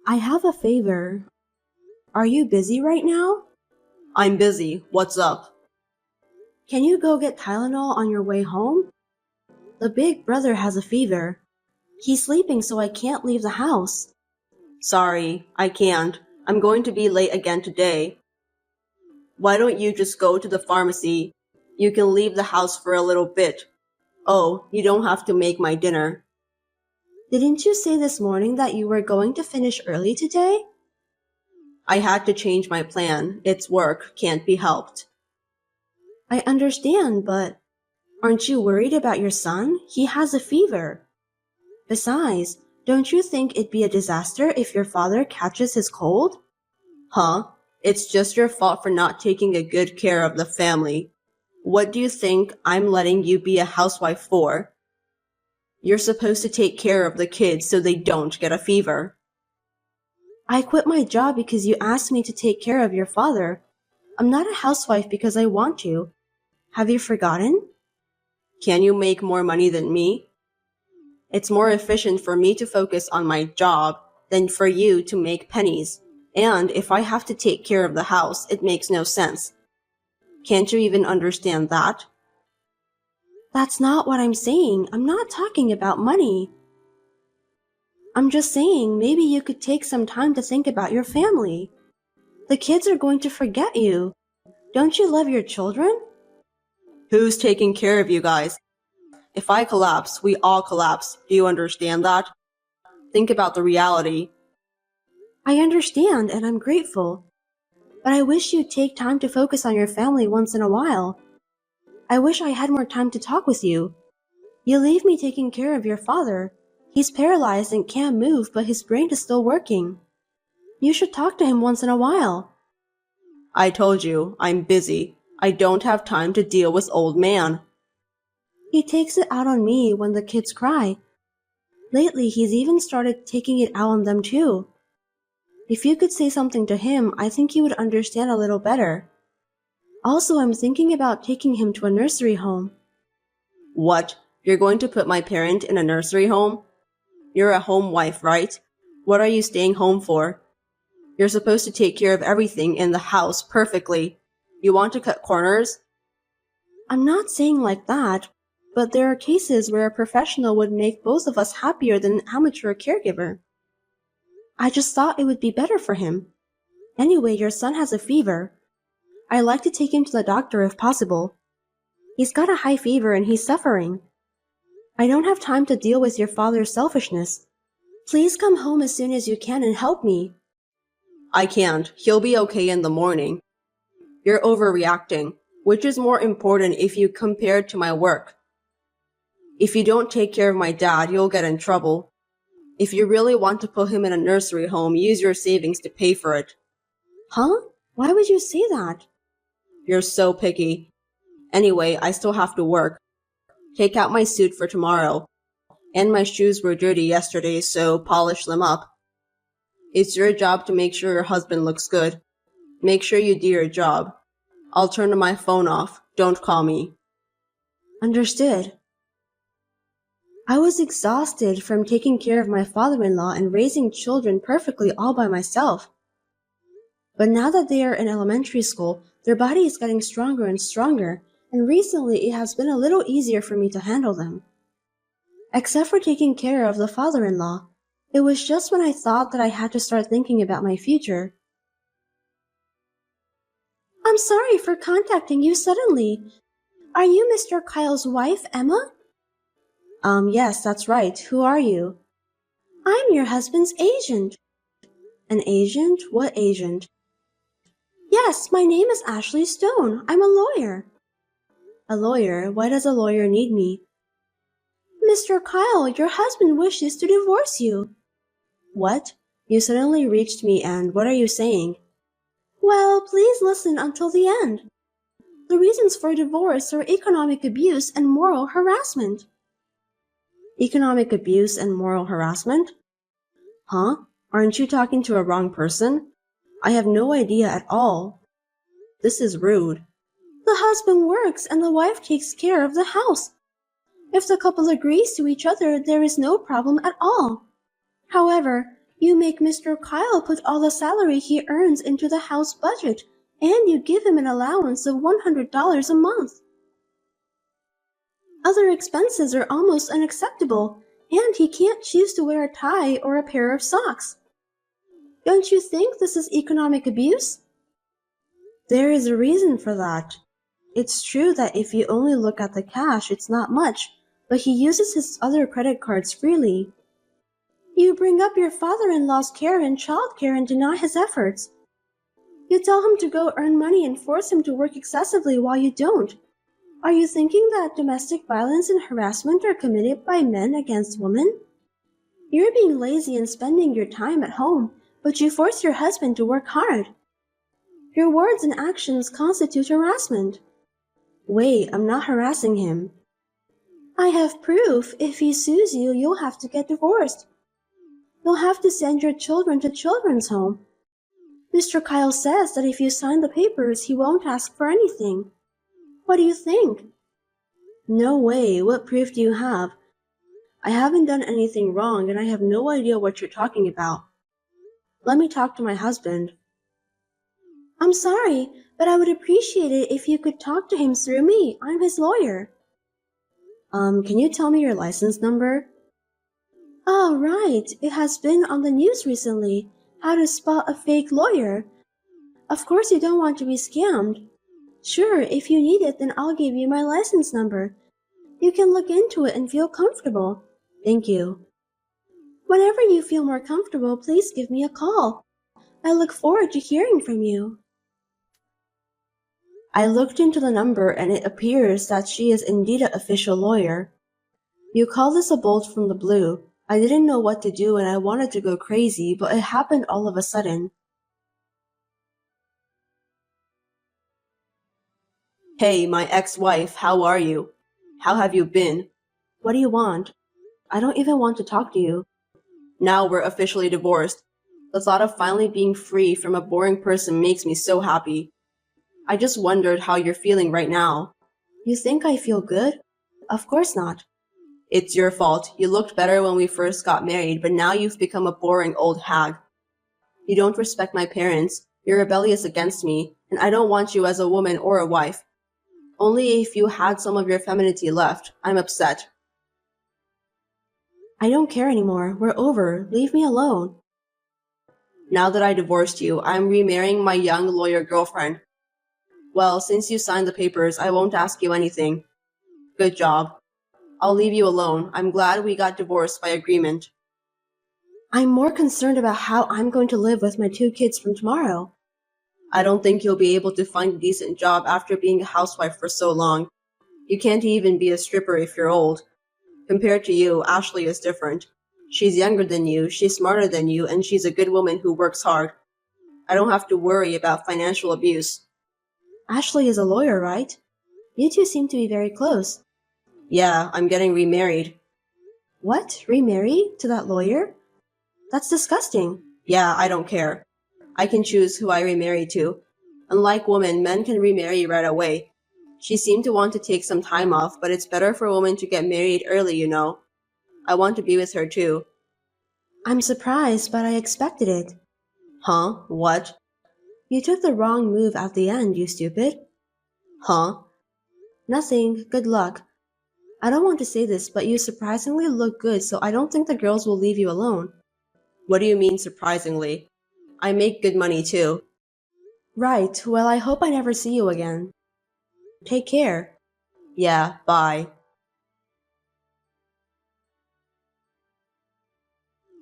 I have a favor. Are you busy right now? I'm busy. What's up? Can you go get Tylenol on your way home? The big brother has a fever. He's sleeping so I can't leave the house. Sorry, I can't. I'm going to be late again today. Why don't you just go to the pharmacy? You can leave the house for a little bit. Oh, you don't have to make my dinner. Didn't you say this morning that you were going to finish early today? I had to change my plan. It's work, can't be helped. I understand, but aren't you worried about your son? He has a fever. Besides, don't you think it'd be a disaster if your father catches his cold? Huh? It's just your fault for not taking a good care of the family. What do you think I'm letting you be a housewife for? You're supposed to take care of the kids so they don't get a fever. I quit my job because you asked me to take care of your father. I'm not a housewife because I want to. Have you forgotten? Can you make more money than me? It's more efficient for me to focus on my job than for you to make pennies. And if I have to take care of the house, it makes no sense. Can't you even understand that? That's not what I'm saying. I'm not talking about money. I'm just saying maybe you could take some time to think about your family. The kids are going to forget you. Don't you love your children? Who's taking care of you guys? If I collapse, we all collapse. Do you understand that? Think about the reality. I understand and I'm grateful. But I wish you'd take time to focus on your family once in a while. I wish I had more time to talk with you. You leave me taking care of your father. He's paralyzed and can't move, but his brain is still working. You should talk to him once in a while. I told you, I'm busy. I don't have time to deal with old man. He takes it out on me when the kids cry. Lately, he's even started taking it out on them too. If you could say something to him, I think he would understand a little better. Also, I'm thinking about taking him to a nursery home. What? You're going to put my parent in a nursery home? You're a home wife, right? What are you staying home for? You're supposed to take care of everything in the house perfectly. You want to cut corners? I'm not saying like that, but there are cases where a professional would make both of us happier than an amateur caregiver. I just thought it would be better for him. Anyway, your son has a fever. I'd like to take him to the doctor if possible. He's got a high fever and he's suffering. I don't have time to deal with your father's selfishness. Please come home as soon as you can and help me. I can't. He'll be okay in the morning. You're overreacting. Which is more important if you compare it to my work? If you don't take care of my dad, you'll get in trouble. If you really want to put him in a nursery home, use your savings to pay for it. Huh? Why would you say that? You're so picky. Anyway, I still have to work. Take out my suit for tomorrow. And my shoes were dirty yesterday, so polish them up. It's your job to make sure your husband looks good. Make sure you do your job. I'll turn my phone off. Don't call me. Understood. I was exhausted from taking care of my father-in-law and raising children perfectly all by myself. But now that they are in elementary school, their body is getting stronger and stronger, and recently it has been a little easier for me to handle them. Except for taking care of the father-in-law, it was just when I thought that I had to start thinking about my future. I'm sorry for contacting you suddenly. Are you Mr. Kyle's wife, Emma? Yes, that's right. Who are you? I'm your husband's agent. An agent? What agent? Yes, my name is Ashley Stone. I'm a lawyer. A lawyer? Why does a lawyer need me? Mr. Kyle, your husband wishes to divorce you. What? You suddenly reached me and what are you saying? Well, please listen until the end. The reasons for divorce are economic abuse and moral harassment. Economic abuse and moral harassment? Huh? Aren't you talking to a wrong person? I have no idea at all. This is rude. The husband works and the wife takes care of the house. If the couple agrees to each other, there is no problem at all. However, You make Mr. Kyle put all the salary he earns into the house budget, and you give him an allowance of $100 a month. Other expenses are almost unacceptable, and he can't choose to wear a tie or a pair of socks. Don't you think this is economic abuse? There is a reason for that. It's true that if you only look at the cash, it's not much, but he uses his other credit cards freely. You bring up your father-in-law's care and childcare and deny his efforts. You tell him to go earn money and force him to work excessively while you don't. Are you thinking that domestic violence and harassment are committed by men against women? You're being lazy and spending your time at home, but you force your husband to work hard. Your words and actions constitute harassment. Wait, I'm not harassing him. I have proof. If he sues you, you'll have to get divorced. You'll have to send your children to children's home. Mr. Kyle says that if you sign the papers, he won't ask for anything. What do you think? No way. What proof do you have? I haven't done anything wrong and I have no idea what you're talking about. Let me talk to my husband. I'm sorry, but I would appreciate it if you could talk to him through me. I'm his lawyer. Can you tell me your license number? Oh, right. It has been on the news recently. How to spot a fake lawyer. Of course you don't want to be scammed. Sure, if you need it, then I'll give you my license number. You can look into it and feel comfortable. Thank you. Whenever you feel more comfortable, please give me a call. I look forward to hearing from you. I looked into the number and it appears that she is indeed an official lawyer. You call this a bolt from the blue. I didn't know what to do and I wanted to go crazy, but it happened all of a sudden. Hey, my ex-wife, how are you? How have you been? What do you want? I don't even want to talk to you. Now we're officially divorced. The thought of finally being free from a boring person makes me so happy. I just wondered how you're feeling right now. You think I feel good? Of course not. It's your fault. You looked better when we first got married, but now you've become a boring old hag. You don't respect my parents. You're rebellious against me, and I don't want you as a woman or a wife. Only if you had some of your femininity left. I'm upset. I don't care anymore. We're over. Leave me alone. Now that I divorced you, I'm remarrying my young lawyer girlfriend. Well, since you signed the papers, I won't ask you anything. Good job. I'll leave you alone. I'm glad we got divorced by agreement. I'm more concerned about how I'm going to live with my 2 kids from tomorrow. I don't think you'll be able to find a decent job after being a housewife for so long. You can't even be a stripper if you're old. Compared to you, Ashley is different. She's younger than you, she's smarter than you, and she's a good woman who works hard. I don't have to worry about financial abuse. Ashley is a lawyer, right? You two seem to be very close. Yeah, I'm getting remarried. What? Remarry? To that lawyer? That's disgusting. Yeah, I don't care. I can choose who I remarry to. Unlike women, men can remarry right away. She seemed to want to take some time off, but it's better for a woman to get married early, you know. I want to be with her too. I'm surprised, but I expected it. Huh? What? You took the wrong move at the end, you stupid. Huh? Nothing. Good luck. I don't want to say this, but you surprisingly look good, so I don't think the girls will leave you alone. What do you mean surprisingly? I make good money too. Right. Well, I hope I never see you again. Take care. Yeah, bye.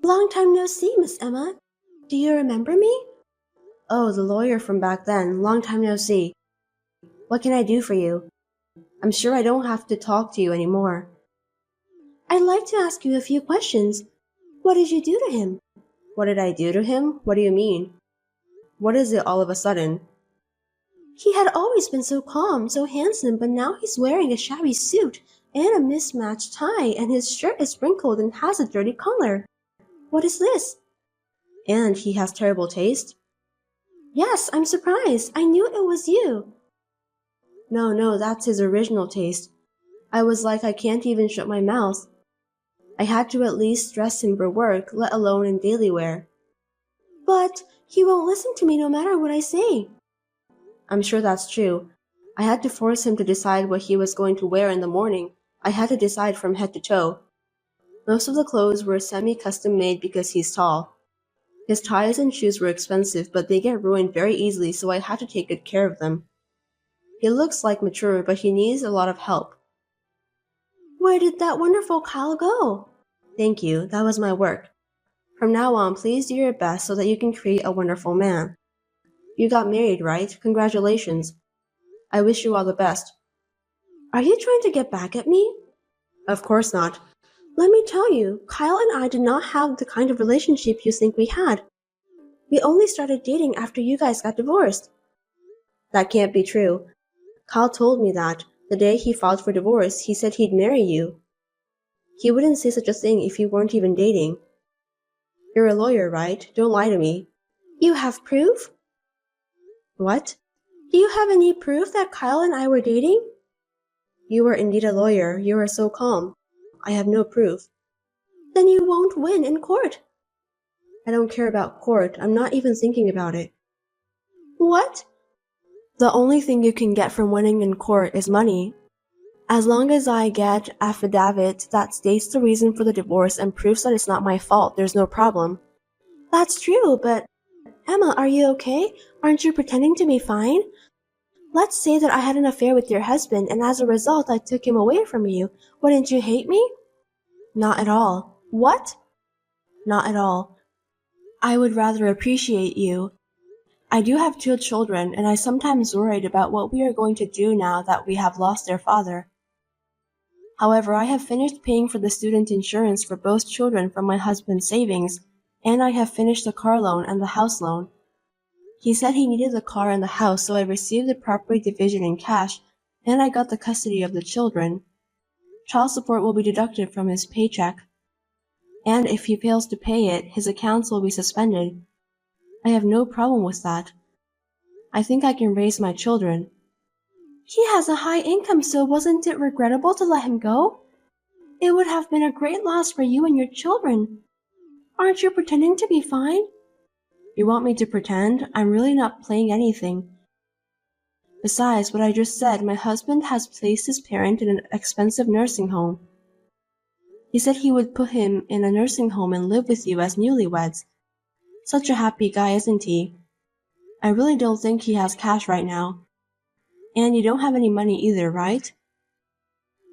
Long time no see, Miss Emma. Do you remember me? Oh, the lawyer from back then. Long time no see. What can I do for you? I'm sure I don't have to talk to you anymore. I'd like to ask you a few questions. What did you do to him? What did I do to him? What do you mean? What is it all of a sudden? He had always been so calm, so handsome, but now he's wearing a shabby suit and a mismatched tie, and his shirt is wrinkled and has a dirty collar. What is this? And he has terrible taste? Yes, I'm surprised. I knew it was you. No, that's his original taste. I was like, I can't even shut my mouth. I had to at least dress him for work, let alone in daily wear. But he won't listen to me no matter what I say. I'm sure that's true. I had to force him to decide what he was going to wear in the morning. I had to decide from head to toe. Most of the clothes were semi-custom made because he's tall. His ties and shoes were expensive, but they get ruined very easily, so I had to take good care of them. He looks like mature, but he needs a lot of help. Where did that wonderful Kyle go? Thank you, that was my work. From now on, please do your best so that you can create a wonderful man. You got married, right? Congratulations. I wish you all the best. Are you trying to get back at me? Of course not. Let me tell you, Kyle and I did not have the kind of relationship you think we had. We only started dating after you guys got divorced. That can't be true. Kyle told me that. The day he filed for divorce, he said he'd marry you. He wouldn't say such a thing if you weren't even dating. You're a lawyer, right? Don't lie to me. You have proof? What? Do you have any proof that Kyle and I were dating? You are indeed a lawyer. You are so calm. I have no proof. Then you won't win in court. I don't care about court. I'm not even thinking about it. What? The only thing you can get from winning in court is money. As long as I get affidavit that states the reason for the divorce and proves that it's not my fault, there's no problem. That's true, but Emma, are you okay? Aren't you pretending to be fine? Let's say that I had an affair with your husband and as a result I took him away from you. Wouldn't you hate me? Not at all. What? Not at all. I would rather appreciate you. I do have 2 children, and I sometimes worried about what we are going to do now that we have lost their father. However, I have finished paying for the student insurance for both children from my husband's savings, and I have finished the car loan and the house loan. He said he needed the car and the house, so I received the property division in cash, and I got the custody of the children. Child support will be deducted from his paycheck, and if he fails to pay it, his accounts will be suspended. I have no problem with that. I think I can raise my children. He has a high income, so wasn't it regrettable to let him go? It would have been a great loss for you and your children. Aren't you pretending to be fine? You want me to pretend? I'm really not playing anything. Besides what I just said, my husband has placed his parent in an expensive nursing home. He said he would put him in a nursing home and live with you as newlyweds. Such a happy guy, isn't he? I really don't think he has cash right now. And you don't have any money either, right?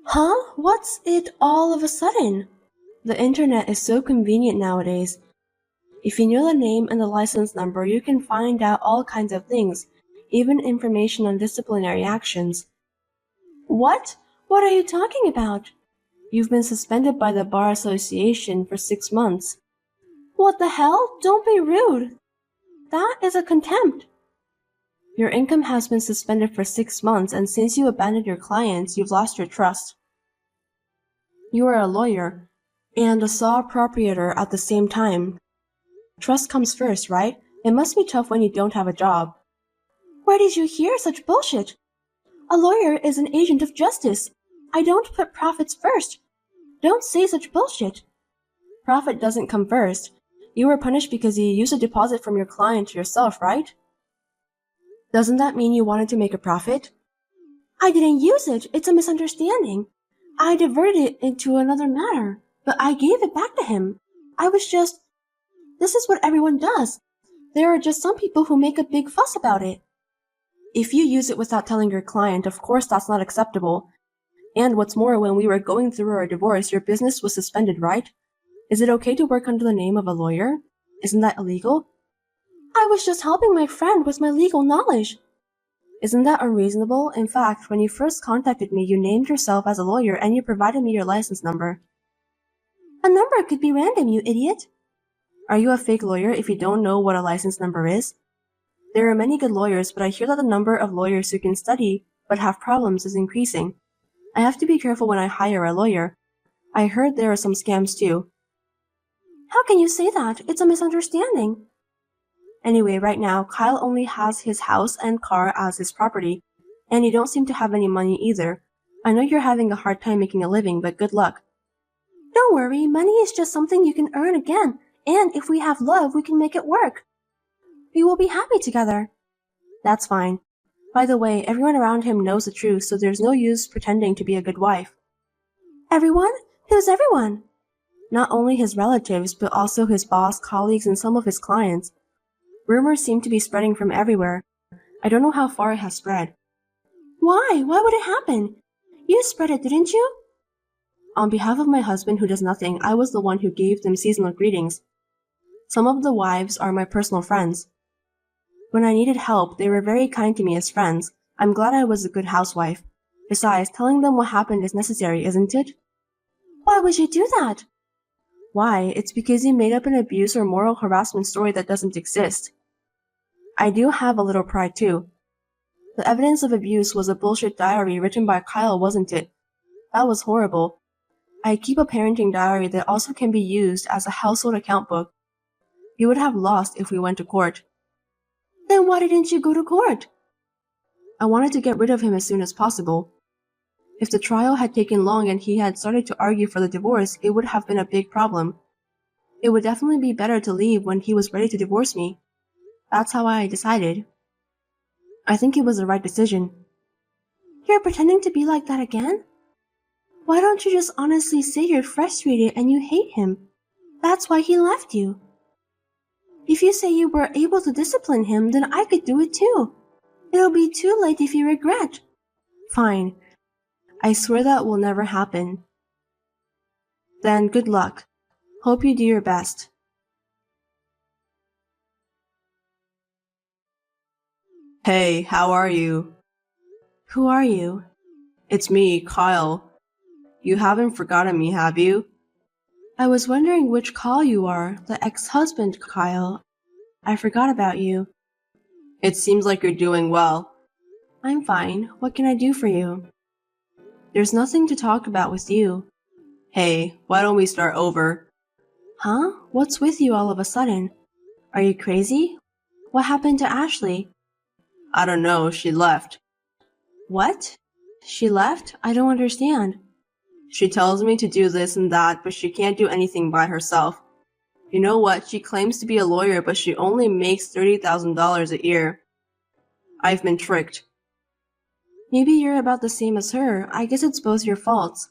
Huh? What's it all of a sudden? The internet is so convenient nowadays. If you know the name and the license number, you can find out all kinds of things, even information on disciplinary actions. What? What are you talking about? You've been suspended by the Bar Association for 6 months. What the hell? Don't be rude. That is a contempt. Your income has been suspended for 6 months, and since you abandoned your clients, you've lost your trust. You are a lawyer and a saw proprietor at the same time. Trust comes first, right? It must be tough when you don't have a job. Where did you hear such bullshit? A lawyer is an agent of justice. I don't put profits first. Don't say such bullshit. Profit doesn't come first. You were punished because you used a deposit from your client to yourself, right? Doesn't that mean you wanted to make a profit? I didn't use it. It's a misunderstanding. I diverted it into another matter, but I gave it back to him. This is what everyone does. There are just some people who make a big fuss about it. If you use it without telling your client, of course that's not acceptable. And what's more, when we were going through our divorce, your business was suspended, right? Is it okay to work under the name of a lawyer? Isn't that illegal? I was just helping my friend with my legal knowledge. Isn't that unreasonable? In fact, when you first contacted me, you named yourself as a lawyer and you provided me your license number. A number could be random, you idiot. Are you a fake lawyer if you don't know what a license number is? There are many good lawyers, but I hear that the number of lawyers who can study but have problems is increasing. I have to be careful when I hire a lawyer. I heard there are some scams too. How can you say that? It's a misunderstanding. Anyway, right now, Kyle only has his house and car as his property, and you don't seem to have any money either. I know you're having a hard time making a living, but good luck. Don't worry, money is just something you can earn again, and if we have love, we can make it work. We will be happy together. That's fine. By the way, everyone around him knows the truth, so there's no use pretending to be a good wife. Everyone? Who's everyone? Not only his relatives, but also his boss, colleagues, and some of his clients. Rumors seem to be spreading from everywhere. I don't know how far it has spread. Why? Why would it happen? You spread it, didn't you? On behalf of my husband who does nothing, I was the one who gave them seasonal greetings. Some of the wives are my personal friends. When I needed help, they were very kind to me as friends. I'm glad I was a good housewife. Besides, telling them what happened is necessary, isn't it? Why would you do that? Why? It's because you made up an abuse or moral harassment story that doesn't exist. I do have a little pride too. The evidence of abuse was a bullshit diary written by Kyle, wasn't it? That was horrible. I keep a parenting diary that also can be used as a household account book. You would have lost if we went to court. Then why didn't you go to court? I wanted to get rid of him as soon as possible. If the trial had taken long and he had started to argue for the divorce, it would have been a big problem. It would definitely be better to leave when he was ready to divorce me. That's how I decided. I think it was the right decision. You're pretending to be like that again? Why don't you just honestly say you're frustrated and you hate him? That's why he left you. If you say you were able to discipline him, then I could do it too. It'll be too late if you regret. Fine. I swear that will never happen. Then good luck. Hope you do your best. Hey, how are you? Who are you? It's me, Kyle. You haven't forgotten me, have you? I was wondering which Kyle you are, the ex-husband Kyle. I forgot about you. It seems like you're doing well. I'm fine. What can I do for you? There's nothing to talk about with you. Hey, why don't we start over? Huh? What's with you all of a sudden? Are you crazy? What happened to Ashley? I don't know, she left. What? She left? I don't understand. She tells me to do this and that, but she can't do anything by herself. You know what? She claims to be a lawyer, but she only makes $30,000 a year. I've been tricked. Maybe you're about the same as her. I guess it's both your faults.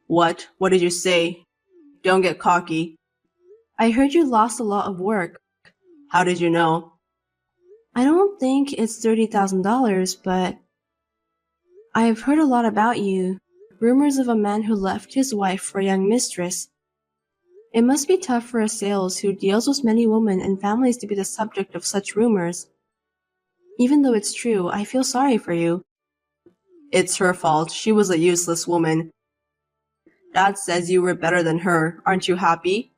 What? What did you say? Don't get cocky. I heard you lost a lot of work. How did you know? I don't think it's $30,000, but I've heard a lot about you. Rumors of a man who left his wife for a young mistress. It must be tough for a sales who deals with many women and families to be the subject of such rumors. Even though it's true, I feel sorry for you. It's her fault. She was a useless woman. Dad says you were better than her. Aren't you happy?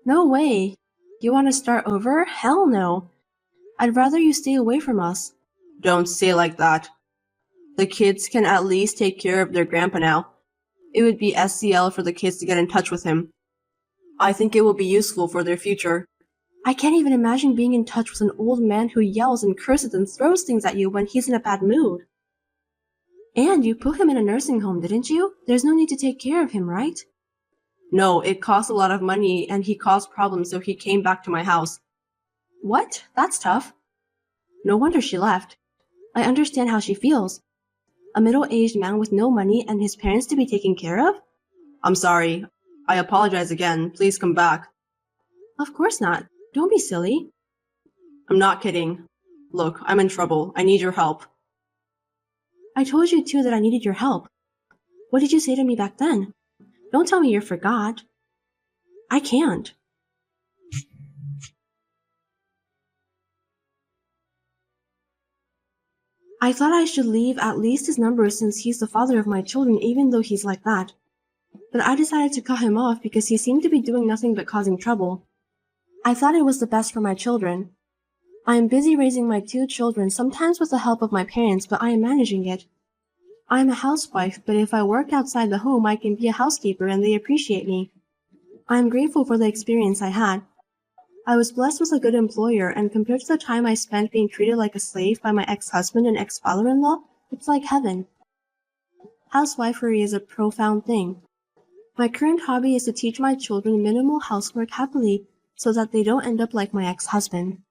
No way. You want to start over? Hell no. I'd rather you stay away from us. Don't say like that. The kids can at least take care of their grandpa now. It would be SCL for the kids to get in touch with him. I think it will be useful for their future. I can't even imagine being in touch with an old man who yells and curses and throws things at you when he's in a bad mood. And you put him in a nursing home, didn't you? There's no need to take care of him, right? No, it cost a lot of money and he caused problems, so he came back to my house. What? That's tough. No wonder she left. I understand how she feels. A middle-aged man with no money and his parents to be taken care of? I'm sorry. I apologize again. Please come back. Of course not. Don't be silly. I'm not kidding. Look, I'm in trouble. I need your help. I told you too that I needed your help. What did you say to me back then? Don't tell me you forgot. I can't. I thought I should leave at least his number since he's the father of my children, even though he's like that. But I decided to cut him off because he seemed to be doing nothing but causing trouble. I thought it was the best for my children. I am busy raising my 2 children, sometimes with the help of my parents, but I am managing it. I am a housewife, but if I work outside the home, I can be a housekeeper and they appreciate me. I am grateful for the experience I had. I was blessed with a good employer, and compared to the time I spent being treated like a slave by my ex-husband and ex-father-in-law, it's like heaven. Housewifery is a profound thing. My current hobby is to teach my children minimal housework happily so that they don't end up like my ex-husband.